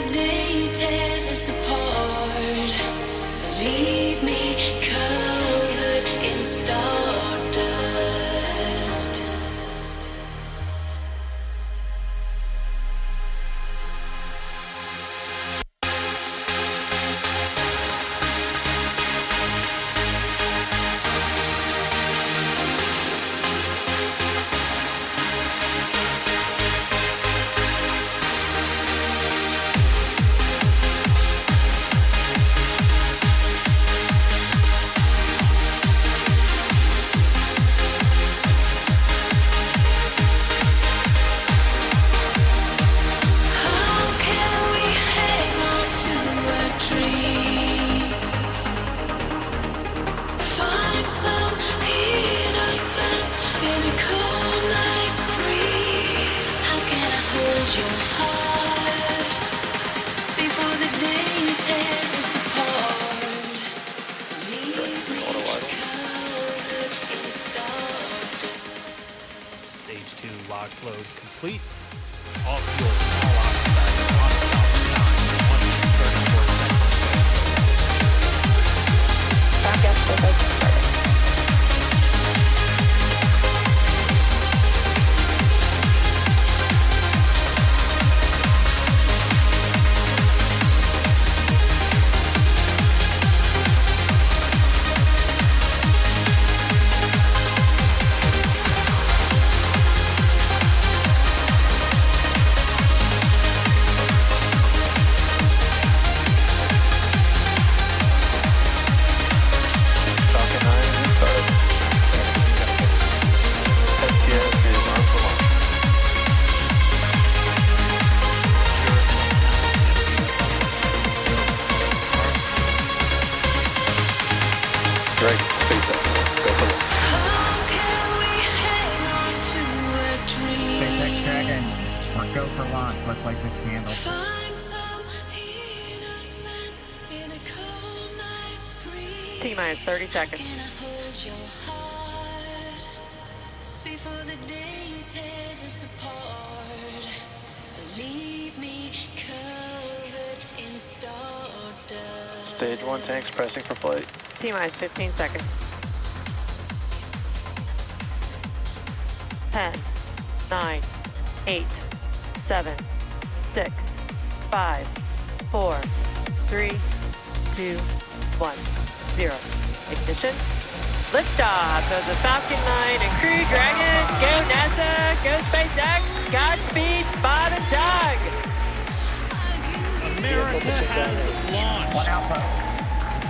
the day tears us apart, leave me covered in stardust. Logs load complete. All fuel, all oxide, on Back up for those started. Great. SpaceX. Go for it. SpaceX Dragon, or go for launch, look like this candle. T-minus 30 seconds. Before the day tears us apart, leave me covered in stardust. Stage 1 tanks pressing for flight. T-minus 15 seconds. 10, 9, 8, 7, 6, 5, 4, 3, 2, 1, 0. Ignition. Liftoff of the Falcon 9 and Crew Dragon. Go NASA, go SpaceX, Godspeed, Bob and Doug. America has launched.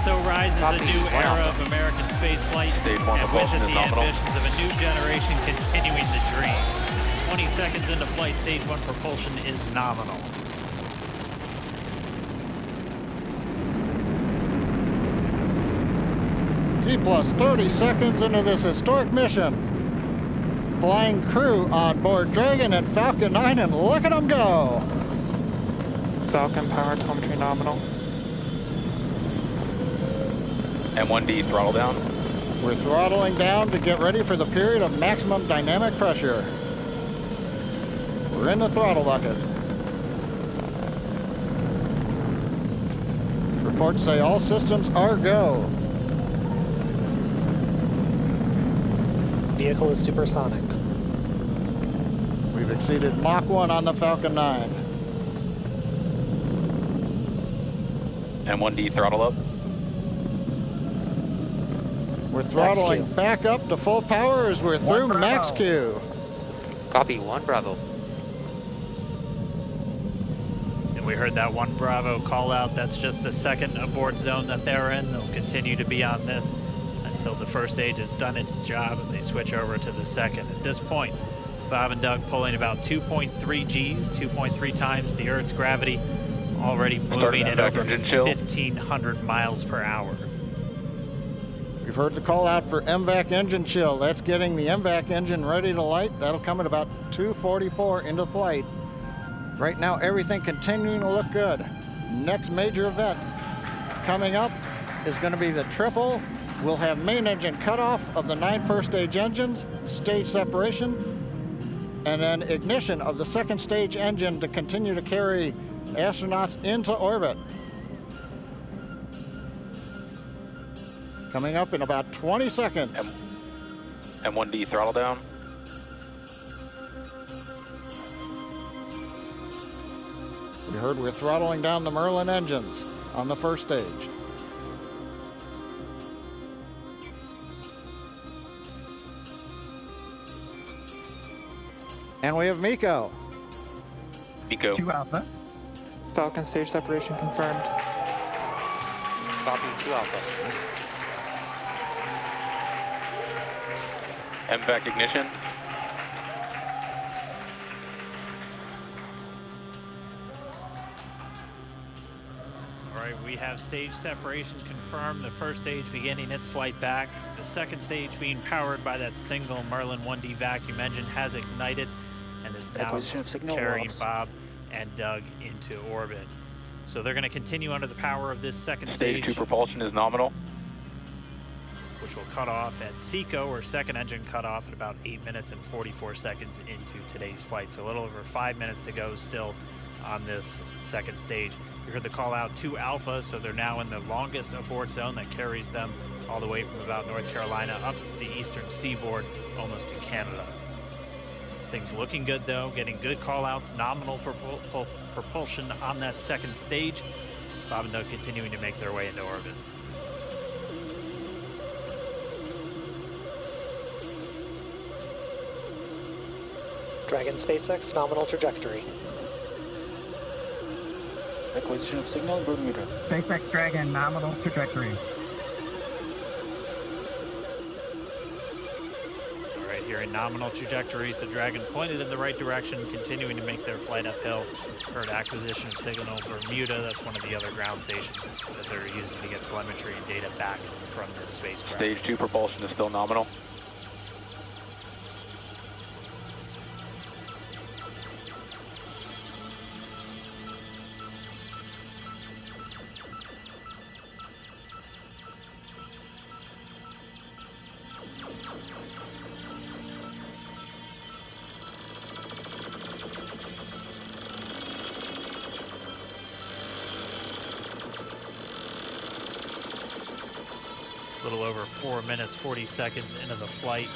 So rises a new era of American spaceflight, and with it the ambitions of a new generation continuing the dream. 20 seconds into flight, stage 1 propulsion is nominal. T plus 30 seconds into this historic mission. Flying crew on board Dragon and Falcon 9, and look at them go. Falcon power telemetry nominal. M1D throttle down. We're throttling down to get ready for the period of maximum dynamic pressure. We're in the throttle bucket. Reports say all systems are go. Vehicle is supersonic. We've exceeded Mach 1 on the Falcon 9. M1D throttle up. We're throttling back up to full power as we're through max Q. Copy, 1 Bravo. And we heard that 1 Bravo call out. That's just the second abort zone that they're in. They'll continue to be on this until the first stage has done its job and they switch over to the second. At this point, Bob and Doug pulling about 2.3 Gs, 2.3 times the Earth's gravity, already moving at over 1,500 miles per hour. We've heard the call out for MVAC engine chill. That's getting the MVAC engine ready to light. That'll come at about 2:44 into flight. Right now, everything continuing to look good. Next major event coming up is going to be the triple. We'll have main engine cutoff of the 9 first stage engines, stage separation, and then ignition of the second stage engine to continue to carry astronauts into orbit. Coming up in about 20 seconds. M1D throttle down. We heard we're throttling down the Merlin engines on the first stage. And we have Miko. Miko. 2 Alpha. Falcon stage separation confirmed. Copy 2 Alpha. MVAC ignition. All right, we have stage separation confirmed. The first stage beginning its flight back. The second stage being powered by that single Merlin 1D vacuum engine has ignited and is now Acquisition of signal carrying loss. Bob and Doug into orbit. So they're going to continue under the power of this second Stage stage, 2 propulsion is nominal. which will cut off at SECO, or second engine cut off at about 8 minutes and 44 seconds into today's flight. So a little over 5 minutes to go still on this second stage. You heard the call out 2 Alpha, so they're now in the longest abort zone that carries them all the way from about North Carolina up the eastern seaboard, almost to Canada. Things looking good though, getting good call outs, nominal propulsion on that second stage. Bob and Doug continuing to make their way into orbit. Dragon SpaceX nominal trajectory. Acquisition of signal Bermuda. SpaceX Dragon nominal trajectory. All right, here in nominal trajectory, so Dragon pointed in the right direction, continuing to make their flight uphill. Heard acquisition of signal Bermuda. That's one of the other ground stations that they're using to get telemetry and data back from this spacecraft. Stage 2 propulsion is still nominal. A little over 4 minutes, 40 seconds into the flight.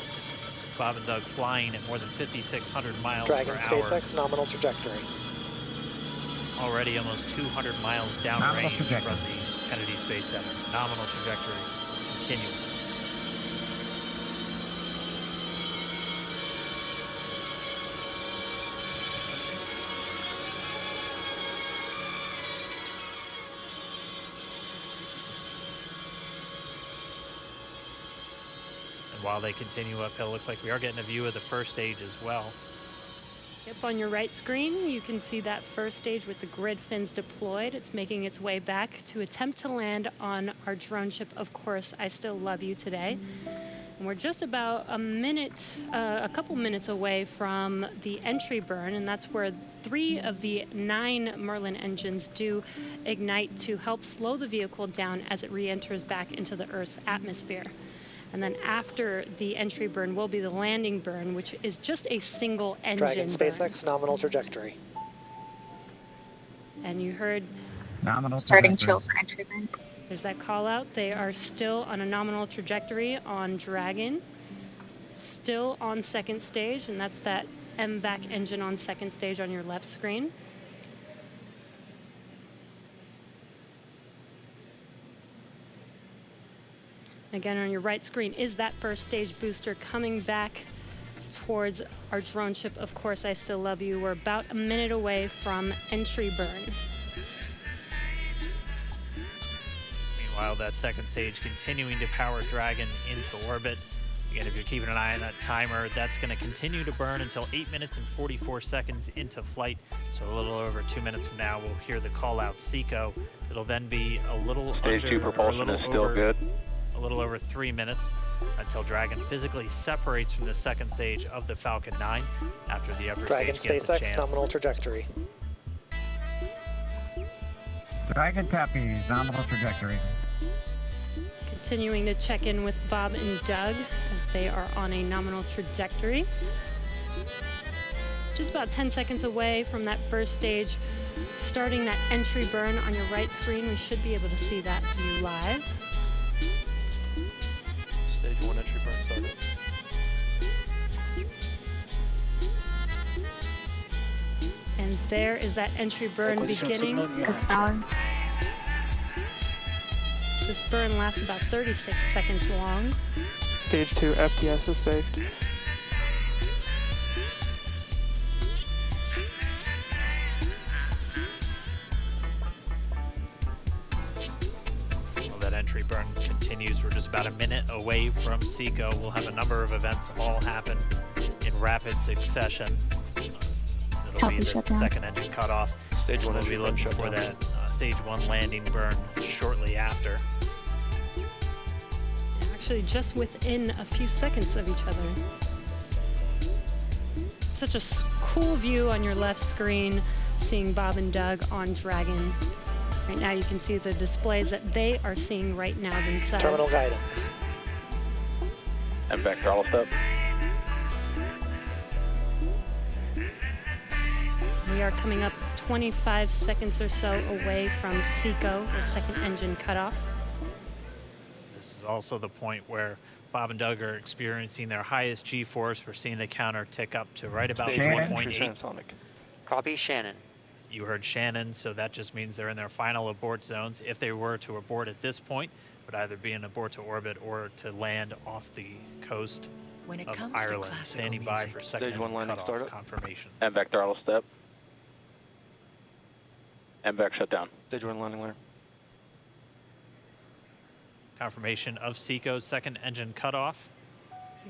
Bob and Doug flying at more than 5,600 miles Dragon per hour. SpaceX nominal trajectory. Already almost 200 miles Nominal downrange trajectory. from the Kennedy Space Center. Nominal trajectory continuing. While they continue uphill, looks like we are getting a view of the first stage as well. Yep, on your right screen, you can see that first stage with the grid fins deployed. It's making its way back to attempt to land on our drone ship, Of Course I Still Love You, today. And we're just about a couple minutes away from the entry burn, and that's where 3 of the 9 Merlin engines do ignite to help slow the vehicle down as it re-enters back into the Earth's atmosphere. And then after the entry burn will be the landing burn, which is just a single engine Dragon burn. SpaceX nominal trajectory. And you heard Nominal Starting trajectory. chill for entry burn. there's that call out. They are still on a nominal trajectory on Dragon, still on second stage, and that's that MVAC engine on second stage on your left screen. Again, on your right screen is that first stage booster coming back towards our drone ship, Of Course I Still Love You. We're about a minute away from entry burn. Meanwhile, that second stage continuing to power Dragon into orbit. Again, if you're keeping an eye on that timer, that's going to continue to burn until 8 minutes and 44 seconds into flight. So a little over 2 minutes from now, we'll hear the call out SECO. It'll then be a little Stage 2 propulsion is still good. A little over 3 minutes until Dragon physically separates from the second stage of the Falcon 9 after the upper Dragon stage gets a SpaceX chance. nominal trajectory. Dragon copies. Nominal trajectory. Continuing to check in with Bob and Doug as they are on a nominal trajectory. Just about 10 seconds away from that first stage starting that entry burn on your right screen. We should be able to see that view live. Stage 1 entry burn started. And there is that entry burn Acquisition of beginning. signal unit. This burn lasts about 36 seconds long. Stage 2 FTS is saved. Well, that entry burn continues. We're just about a minute away from SECO. We'll have a number of events all happen in rapid succession. It'll be the second engine cutoff. Stage 1 We'll entry be burn looking shut for down. that stage 1 landing burn shortly after. Actually, just within a few seconds of each other. Such a cool view on your left screen, seeing Bob and Doug on Dragon. Right now you can see the displays that they are seeing right now themselves. Terminal guidance. MVAC throttle step. We are coming up 25 seconds or so away from SECO, or second engine cutoff. This is also the point where Bob and Doug are experiencing their highest G-force. We're seeing the counter tick up to right about Stage 1 3.8. transonic. Copy, Shannon. You heard Shannon, so that just means they're in their final abort zones. If they were to abort at this point, it would either be an abort to orbit or to land off the coast When it of comes to Ireland. classical Standing by music. for second Stage 1 engine landing cutoff startup. confirmation. MVAC throttle step. MVAC shut down. Stage 1 landing layer. Confirmation of SECO's second engine cutoff.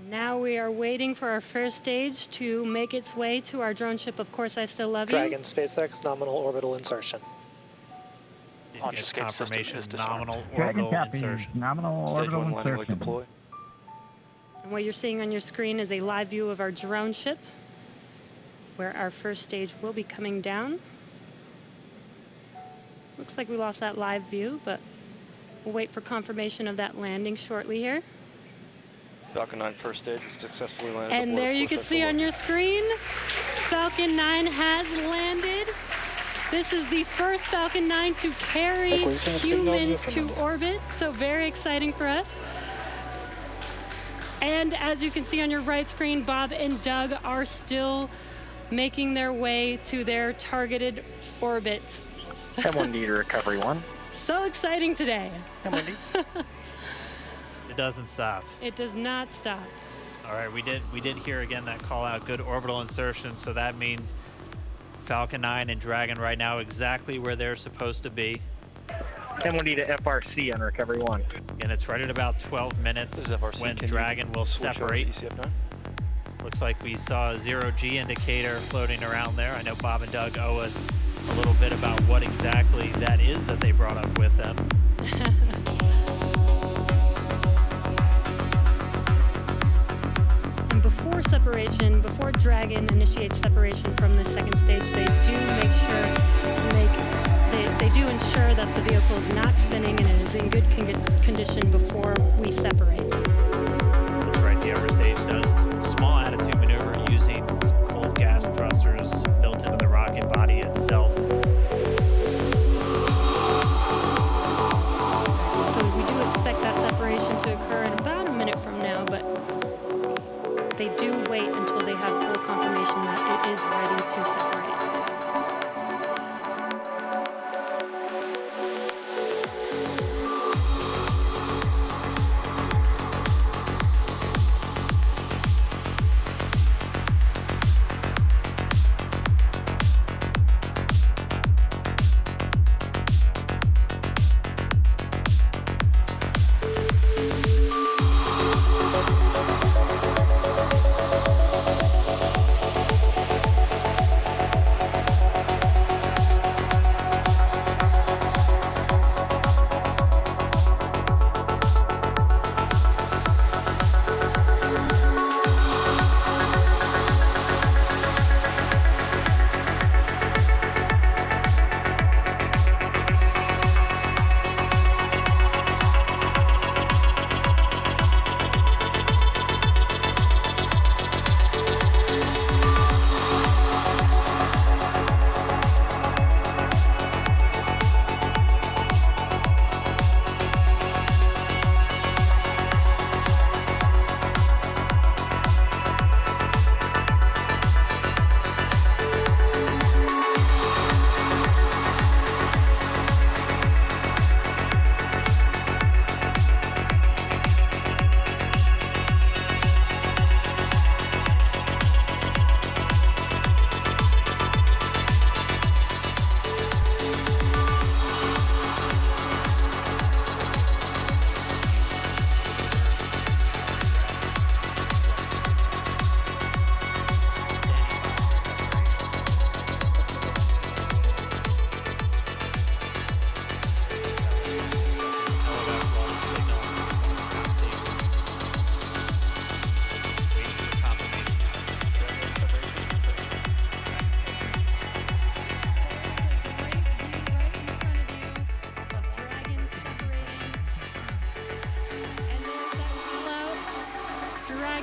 Now we are waiting for our first stage to make its way to our drone ship. Of course, I still love you. Dragon SpaceX nominal orbital insertion. Did Launch get escape system confirmation is disarmed. nominal Dragon orbital copies. insertion. Nominal Stage orbital 1 landing leg insertion. deploy. And what you're seeing on your screen is a live view of our drone ship, where our first stage will be coming down. Looks like we lost that live view, but we'll wait for confirmation of that landing shortly here. Falcon 9 first stage successfully landed. And aboard there you full can see central on your screen, Falcon 9 has landed. This is the first Falcon 9 to carry Acquisition of signal humans to unit. orbit, so very exciting for us. And as you can see on your right screen, Bob and Doug are still making their way to their targeted orbit. M1D to recovery 1. So exciting today. M1D. It doesn't stop. It does not stop. All right, we did hear again that call out, good orbital insertion, so that means Falcon 9 and Dragon right now exactly where they're supposed to be. M1D to FRC on recovery 1. And it's right at about 12 minutes This is FRC. when Can you Dragon will switch over to separate. ECF9? Looks like we saw a 0G indicator floating around there. I know Bob and Doug owe us a little bit about what exactly that is that they brought up with them. And before separation, before Dragon initiates separation from the second stage, they do make sure to they do ensure that the vehicle is not spinning and it is in good condition before we separate. That's right, the upper stage does small attitude maneuver using cold gas thrusters built into the rocket body itself. So we do expect that separation to occur in about a minute from now, but they do wait until they have full confirmation that it is ready to separate.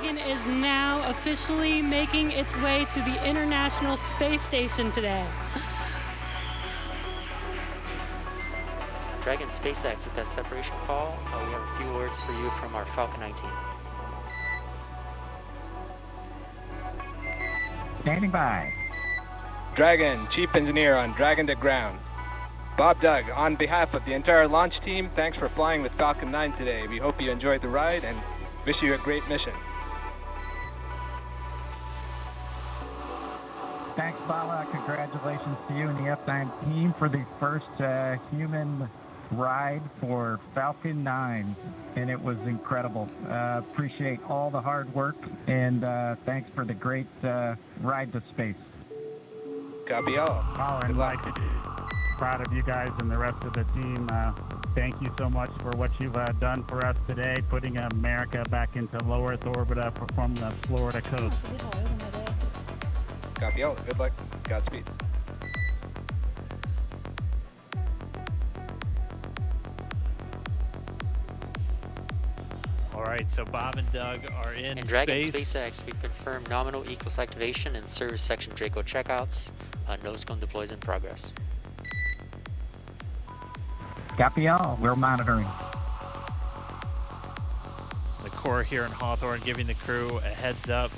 Dragon is now officially making its way to the International Space Station today. Dragon SpaceX with that separation call. We have a few words for you from our Falcon 9 team. Standing by. Dragon, Chief Engineer on Dragon to Ground. Bob Doug, on behalf of the entire launch team, thanks for flying with Falcon 9 today. We hope you enjoyed the ride and wish you a great mission. Thanks, Bala. Congratulations to you and the F9 team for the first human ride for Falcon 9, and it was incredible. Appreciate all the hard work, and thanks for the great ride to space. Copy all. Power and Mike, proud of you guys and the rest of the team. Thank you so much for what you've done for us today, putting America back into low Earth orbit from the Florida coast. Copy all. Good luck. Godspeed. All right, so Bob and Doug are in And Dragon space. SpaceX, we confirm nominal ECLS activation and service section Draco checkouts. Nose cone deploys in progress. Copy all. We're monitoring. The Corps here in Hawthorne giving the crew a heads up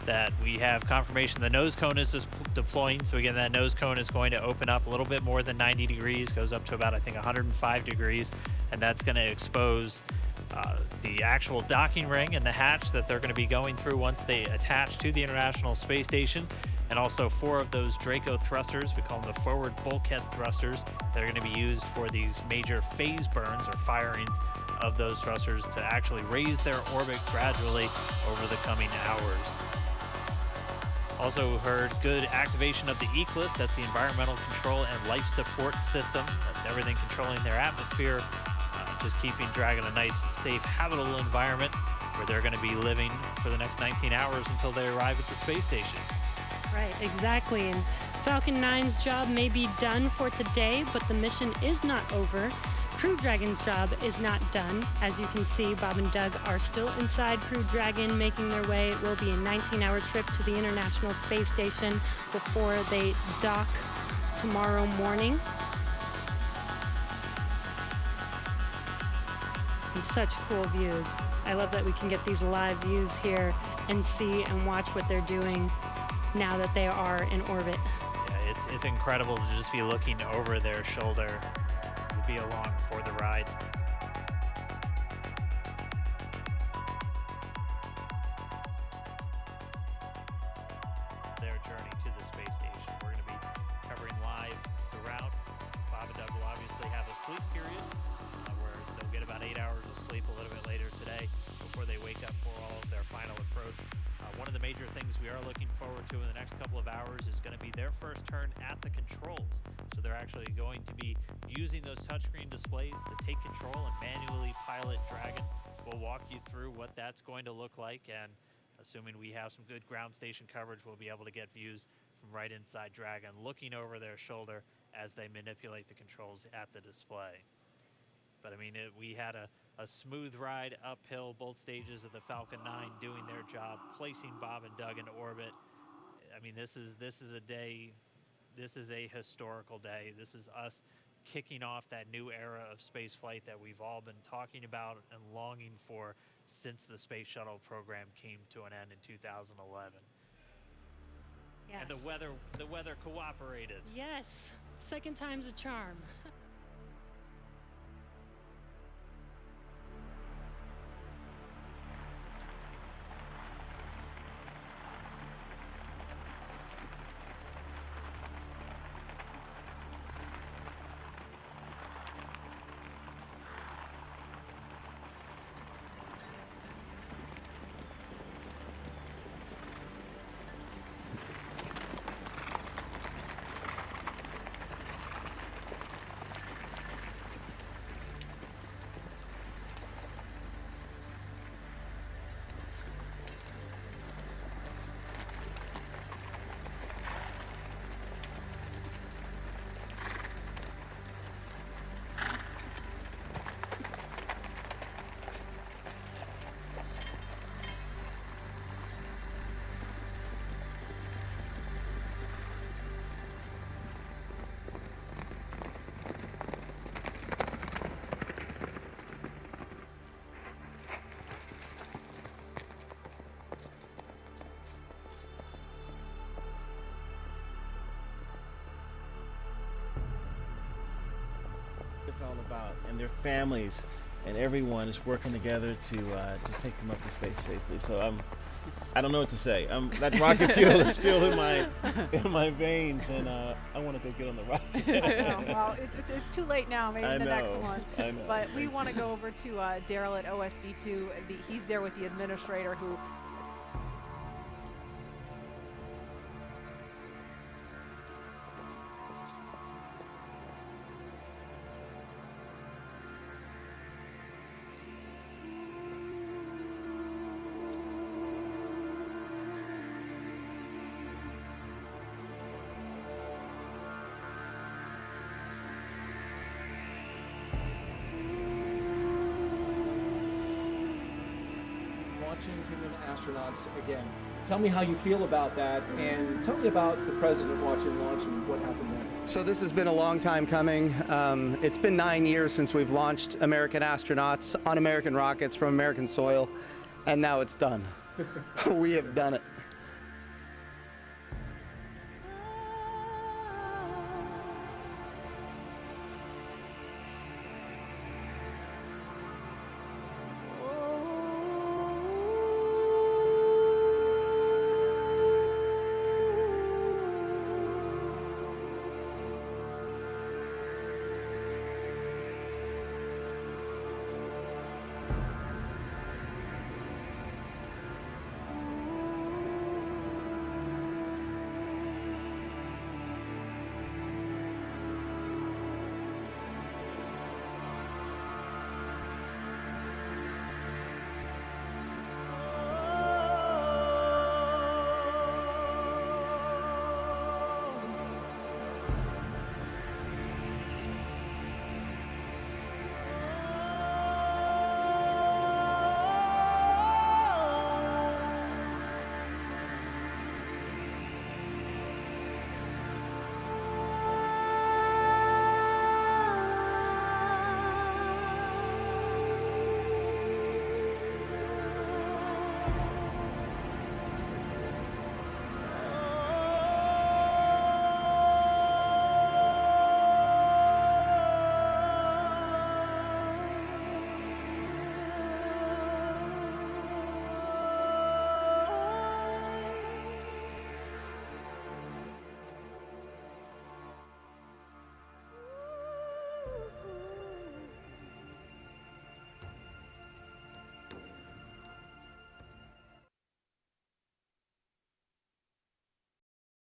that we have confirmation the nose cone is deploying. So again, that nose cone is going to open up a little bit more than 90 degrees, goes up to about, I think, 105 degrees, and that's going to expose the actual docking ring and the hatch that they're going to be going through once they attach to the International Space Station, and also 4 of those Draco thrusters, we call them the forward bulkhead thrusters, that are going to be used for these major phase burns or firings of those thrusters to actually raise their orbit gradually over the coming hours. Also heard good activation of the ECLS, that's the Environmental Control and Life Support System. That's everything controlling their atmosphere, just keeping Dragon a nice, safe, habitable environment where they're going to be living for the next 19 hours until they arrive at the space station. Right, exactly. And Falcon 9's job may be done for today, but the mission is not over. Crew Dragon's job is not done. As you can see, Bob and Doug are still inside Crew Dragon, making their way. It will be a 19-hour trip to the International Space Station before they dock tomorrow morning. And such cool views. I love that we can get these live views here and see and watch what they're doing now that they are in orbit. Yeah, it's incredible to just be looking over their shoulder. Be along for the ride. Their journey to the space station. We're going to be covering live throughout. Bob and Doug will obviously have a sleep period where they'll get about 8 hours of sleep a little bit later today before they wake up for all of their final approach. One of the major things we are looking forward to in the next couple of hours is going to be their first turn at the controls. So they're actually going to be using those touchscreen displays to take control and manually pilot Dragon. We'll walk you through what that's going to look like, and assuming we have some good ground station coverage, we'll be able to get views from right inside Dragon, looking over their shoulder as they manipulate the controls at the display. But I mean, we had a smooth ride uphill, both stages of the Falcon 9 doing their job, placing Bob and Doug in orbit. I mean, this is a day, this is a historical day. This is us kicking off that new era of space flight that we've all been talking about and longing for since the space shuttle program came to an end in 2011. Yes. And the weather cooperated. Yes, second time's a charm. it's all about, and their families and everyone is working together to take them up to space safely. So I don't know what to say. That rocket fuel is still in my veins, and I want to go get on the rocket. Well, it's too late now. Maybe I the know, next one. I know. But we want to go over to Daryl at OSB2. He's there with the administrator who. Launching human astronauts again. Tell me how you feel about that, and tell me about the president watching the launch and what happened there. So this has been a long time coming. It's been 9 years since we've launched American astronauts on American rockets from American soil, and now it's done. We have done it.